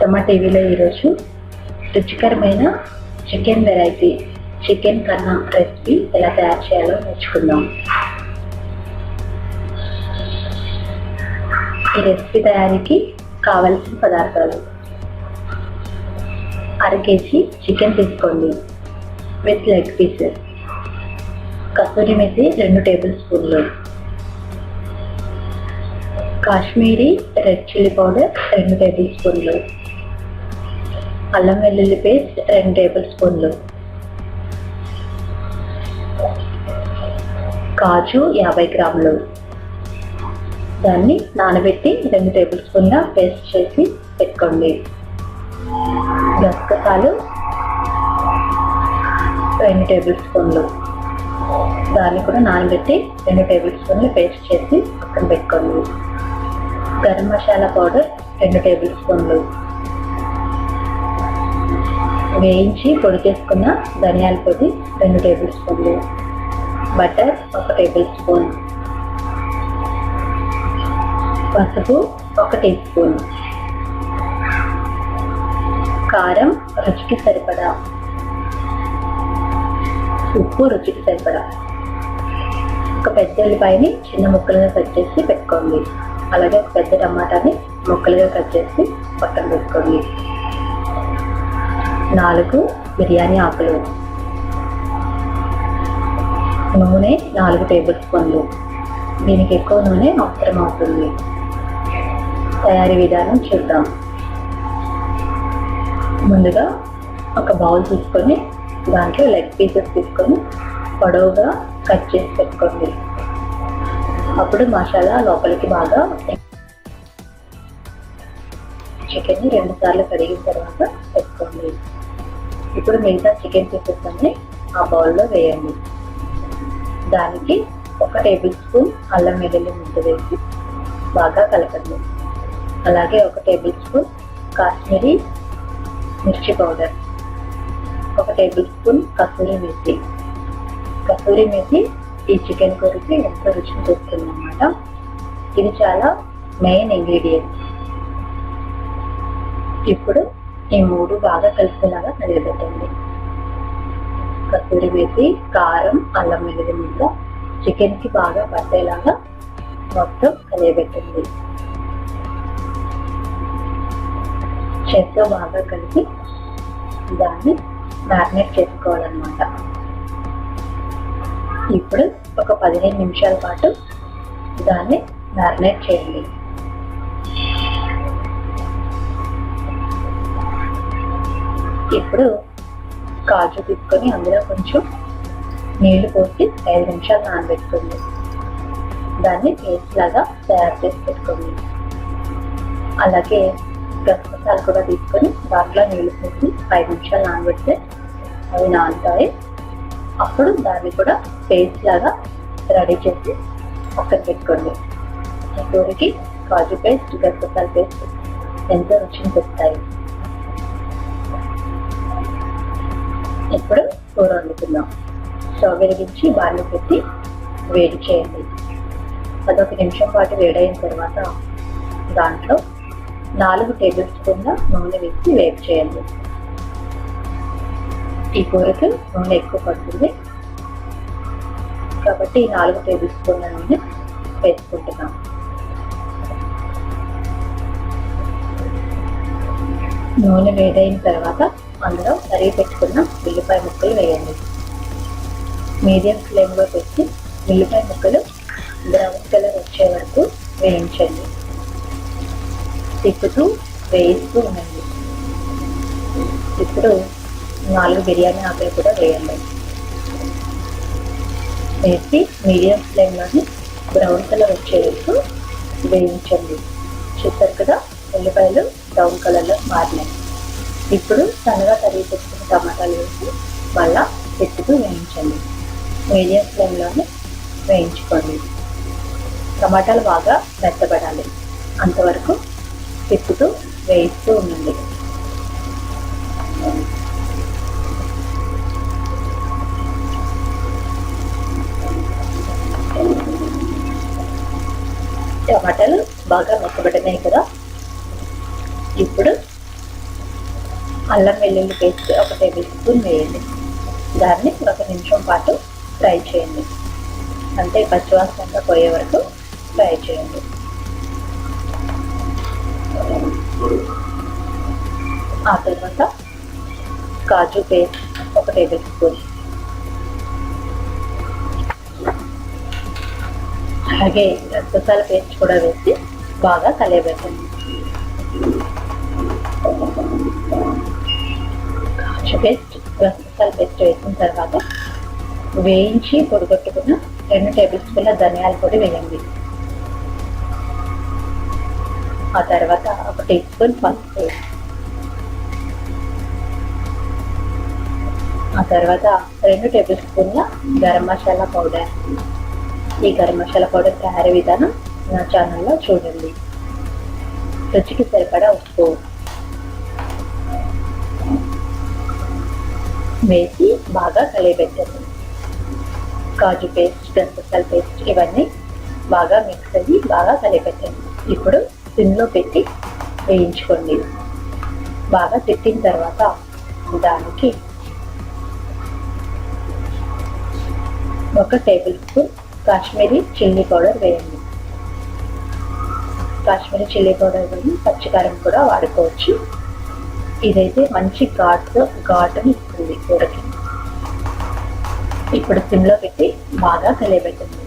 అత్తమ్మ టీవీలో ఈరోజు రుచికరమైన చికెన్ వెరైటీ చికెన్ కన్నా రెసిపీ ఎలా తయారు చేయాలో నేర్చుకుందాం. ఈ రెసిపీ తయారీకి కావలసిన పదార్థాలు: అర కేజీ చికెన్ తీసుకోండి with leg pieces, kasuri methi 2 table స్పూన్లు, Kashmiri red chilli powder 2 table స్పూన్లు, అల్లం వెల్లుల్లి పేస్ట్ 2 టేబుల్ స్పూన్లు, కాజు 50 గ్రాములు. దాన్ని నానబెట్టి 2 టేబుల్ స్పూన్ల పేస్ట్ చేసి పెట్టుకోండి. గసగసాలు 2 టేబుల్ స్పూన్లు, దాన్ని కూడా నానబెట్టి 2 టేబుల్ స్పూన్లు పేస్ట్ చేసి పక్కన పెట్టుకోండి. గరం మసాలా పౌడర్ 2 టేబుల్ స్పూన్లు, వేయించి పొడి చేసుకున్న ధనియాల పొడి 2 టేబుల్ స్పూన్లు, బటర్ 1 టేబుల్ స్పూన్, పసుపు 1 టీ స్పూన్, కారం రుచికి సరిపడా, ఉప్పు రుచికి సరిపడా. ఒక పెద్ద ఉల్లిపాయని చిన్న ముక్కలుగా కట్ చేసి పెట్టుకోండి. అలాగే ఒక పెద్ద టమాటాని ముక్కలుగా కట్ చేసి పక్కన పెట్టుకోండి. 4 బిర్యానీ ఆకులు, నూనె 4 టేబుల్ స్పూన్లు. దీనికి ఎక్కువ నూనె అవసరం అవుతుంది. తయారీ విధానం చూద్దాం. ముందుగా ఒక బౌల్ తీసుకొని దాంట్లో లెగ్ పీసెస్ తీసుకొని పొడవుగా కట్ చేసి పెట్టుకోండి. అప్పుడు మసాలా లోపలికి బాగా చికెన్ని 2 సార్లు కడిగిన తర్వాత పెట్టుకోండి. ఇప్పుడు మిగతా చికెన్ పీసెస్ అన్ని ఆ బౌల్లో వేయండి. దానికి 1 టేబుల్ స్పూన్ అల్లం వెల్లుల్లి ముద్ద వేసి బాగా కలపండి. అలాగే 1 టేబుల్ స్పూన్ కాశ్మీరీ మిర్చి powder, 1 table spoon kasuri methi ఈ చికెన్ కూరకి ఎంతో రుచిని తెస్తుంది అన్నమాట. ఇది చాలా మెయిన్ ఇంగ్రీడియంట్. ఇప్పుడు ఈ 3 బాగా కలిసేలాగా కలియబెట్టండి. కసూరి మెథి, కారం, అల్లం వెల్లుల్లి ముద్ద చికెన్కి బాగా పట్టేలాగా మొత్తం కలియబెట్టండి. చేత్తో బాగా కలిపి దాన్ని మ్యారినేట్ చేసుకోవాలన్నమాట. ఇప్పుడు ఒక 15 నిమిషాల పాటు దాన్ని మ్యారినేట్ చేయండి. ఇప్పుడు కాజు తీసుకొని అందులో కొంచెం నీళ్లు పోసి 5 నిమిషాలు నానబెట్టుకోండి. దాన్ని పేస్ట్ లాగా తయారు చేసి పెట్టుకోండి. అలాగే గసగసాలు కూడా తీసుకొని దాంట్లో నీళ్లు పోసి 5 నిమిషాలు నానబెడితే అవి నానుతాయి. అప్పుడు దాన్ని కూడా పేస్ట్ లాగా రెడీ చేసి పక్కన పెట్టుకోండి. ఈ కూరకి కాజు పేస్ట్, గసగసాల పేస్ట్ ఎంతో రుచిని తెస్తాయి. ఇప్పుడు కూర వండుకుందాం. స్టవ్ వెలిగించి బాణలి పెట్టి వేడి చేయండి. 1 నిమిషం పాటు వేడైన తర్వాత దాంట్లో 4 టేబుల్ స్పూన్ల నూనె వేసి వేడి చేయండి. ఈ కూరకు నూనె ఎక్కువ పడుతుంది కాబట్టి 4 టేబుల్ స్పూన్ల నూనె వేసుకుంటున్నాం. నూనె వేడైన తర్వాత అందులో తరిగి పెట్టుకున్న ఉల్లిపాయ ముక్కలు వేయండి. మీడియం ఫ్లేమ్లో పెట్టి ఉల్లిపాయ ముక్కలు బ్రౌన్ కలర్ వచ్చే వరకు వేయించండి. తిప్పుతూ వేయిస్తూ ఉండండి. ఇప్పుడు 4 బిర్యానీ ఆకులు కూడా వేయండి. వేసి మీడియం ఫ్లేమ్లోని బ్రౌన్ కలర్ వచ్చే వరకు వేయించండి. చూస్తారు కదా, ఉల్లిపాయలు బ్రౌన్ కలర్లో మారినాయి. ఇప్పుడు సన్నగా తరిగి పెట్టుకున్న టమాటాలు వేసి మళ్ళా తిప్పుతూ వేయించండి. మీడియం ఫ్లేమ్లోనే వేయించుకోండి. టమాటాలు బాగా మెత్తబడాలి, అంతవరకు తిప్పుతూ వేయిస్తూ ఉండండి. టమాటాలు బాగా మెత్తబడినాయి కదా. ఇప్పుడు అల్లం వెల్లుల్లి పేస్ట్ 1 టేబుల్ స్పూన్ వేయండి. దాన్ని 1 నిమిషం పాటు ఫ్రై చేయండి. అంటే పచ్చివాసన పోయే వరకు ఫ్రై చేయండి. ఆ తర్వాత కాజు పేస్ట్ 1 టేబుల్ స్పూన్, అలాగే గసగసాల పేస్ట్ కూడా వేసి బాగా కలయబెట్టండి. కాజు పేస్ట్, గసగసాల పేస్ట్ వేసిన తర్వాత వేయించి పొడిగొట్టుకున్న 2 టేబుల్ స్పూన్ల ధనియాల పొడి వేయండి. ఆ తర్వాత 1 టీ స్పూన్ పసుపు, ఆ తర్వాత 2 టేబుల్ స్పూన్ల గరం మసాలా పౌడర్. ఈ గరం మసాలా పౌడర్ తయారీ విధానం నా ఛానల్లో చూడండి. రుచికి సరిపడా ఉప్పు వేసి బాగా కలియబెట్టండి. కాజు పేస్ట్, గసగసాల పేస్ట్ ఇవన్నీ బాగా మిక్స్ అయ్యి బాగా కలియబెట్టండి. ఇప్పుడు సిమ్లో పెట్టి వేయించుకోండి. బాగా తిట్టిన తర్వాత దానికి 1 table spoon Kashmiri chilli powder వేయండి. కాశ్మీరీ చిల్లీ పౌడర్ వేసి పచ్చికారం కూడా వాడుకోవచ్చు. ఇదైతే మంచి ఘాటుని ఇస్తుంది కూరకి. ఇప్పుడు సిమ్లో పెట్టి బాగా కలియబెట్టండి.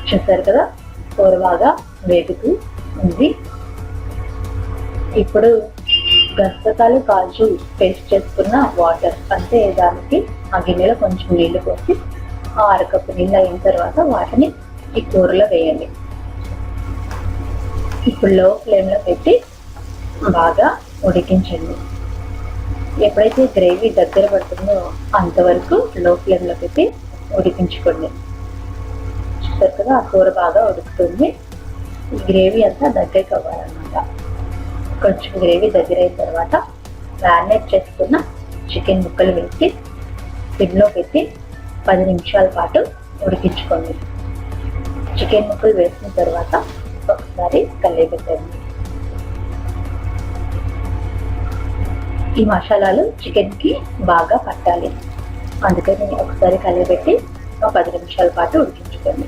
చూసారు కదా, కూర బాగా వేగుతూ ఉంది. ఇప్పుడు గసగసాలు కాజు పేస్ట్ చేసుకున్న వాటర్, అంటే దానికి ఆ గిన్నెలో కొంచెం నీళ్లు పోసి 1/2 కప్పు నీళ్ళు అయిన తర్వాత వాటిని ఈ కూరలో వేయండి. ఇప్పుడు లో ఫ్లేమ్లో పెట్టి బాగా ఉడికించండి. ఎప్పుడైతే గ్రేవీ దగ్గర పడుతుందో అంతవరకు లో ఫ్లేమ్లో పెట్టి ఉడికించుకోండి. చూస్తారు కదా, ఆ కూర బాగా ఉడుకుతుంది. ఈ గ్రేవీ అంతా దగ్గరికి అవ్వాలన్నమాట. కొంచెం గ్రేవీ దగ్గర అయిన తర్వాత మ్యారినేట్ చేసుకున్న చికెన్ ముక్కలు వేసి సిమ్లో పెట్టి 10 నిమిషాల పాటు ఉడికించుకోండి. చికెన్ ముక్కలు వేసిన తర్వాత ఒకసారి కలియబెట్టండి. ఈ మసాలాలు చికెన్కి బాగా పట్టాలి, అందుకని ఒకసారి కలియబెట్టి 10 నిమిషాల పాటు ఉడికించుకోండి.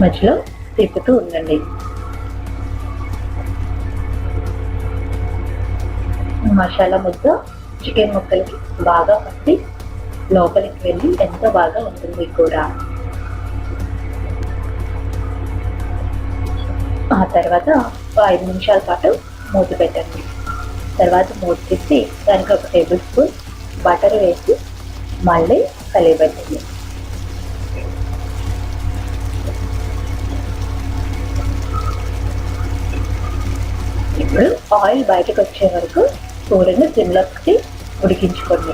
మధ్యలో తిప్పుతూ ఉండండి. మసాలా ముద్ద చికెన్ ముక్కలకి బాగా పట్టి లోపలికి వెళ్ళి ఎంతో బాగా ఉంటుంది కూర. ఆ తర్వాత 5 నిమిషాల పాటు మూత పెట్టండి. తర్వాత మూత తీసి దానికి 1 టేబుల్ స్పూన్ బటర్ వేసి మళ్ళీ కలియబెట్టండి. ఇప్పుడు ఆయిల్ బయటకు వచ్చే వరకు కూరని సిమ్లో పెట్టి ఉడికించుకోండి.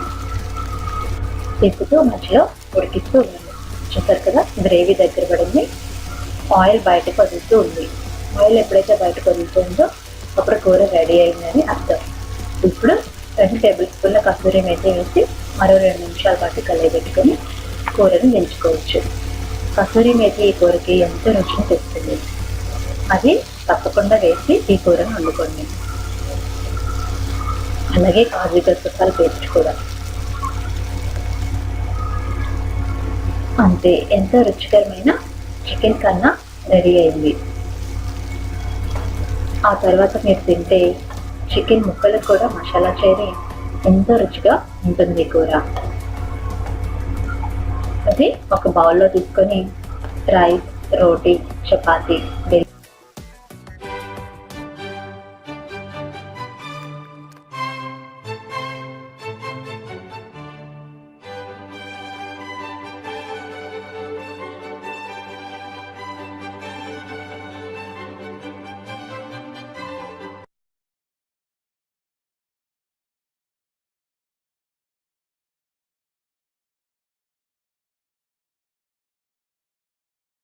తిప్పుతూ మధ్యలో ఉడికిస్తూ ఉండండి. చూసారు కదా, గ్రేవీ దగ్గర పడింది, ఆయిల్ బయటకు వదులుతూ ఉంది. ఆయిల్ ఎప్పుడైతే బయటకు వదులుతుందో అప్పుడు కూర రెడీ అయిందని అర్థం. ఇప్పుడు 2 టేబుల్ స్పూన్ల కస్తూరి మేతి వేసి మరో 2 నిమిషాల పాటు కలియబెట్టుకొని కూరని దించుకోవచ్చు. కస్తూరి మేతి ఈ కూరకి ఎంతో రుచిని తెస్తుంది. అది తప్పకుండా వేసి ఈ కూరను వండుకోండి. అలాగే కాజు గసగసాల పేస్ట్ కూడా అంతే, ఎంతో రుచికరమైన చికెన్ కన్నా రెడీ అయింది. ఆ తర్వాత మీరు తింటే చికెన్ ముక్కలకు కూడా మసాలా చేరి ఎంతో రుచిగా ఉంటుంది కూర. అది ఒక బౌల్లో తీసుకొని రైస్, రోటీ, చపాతీ,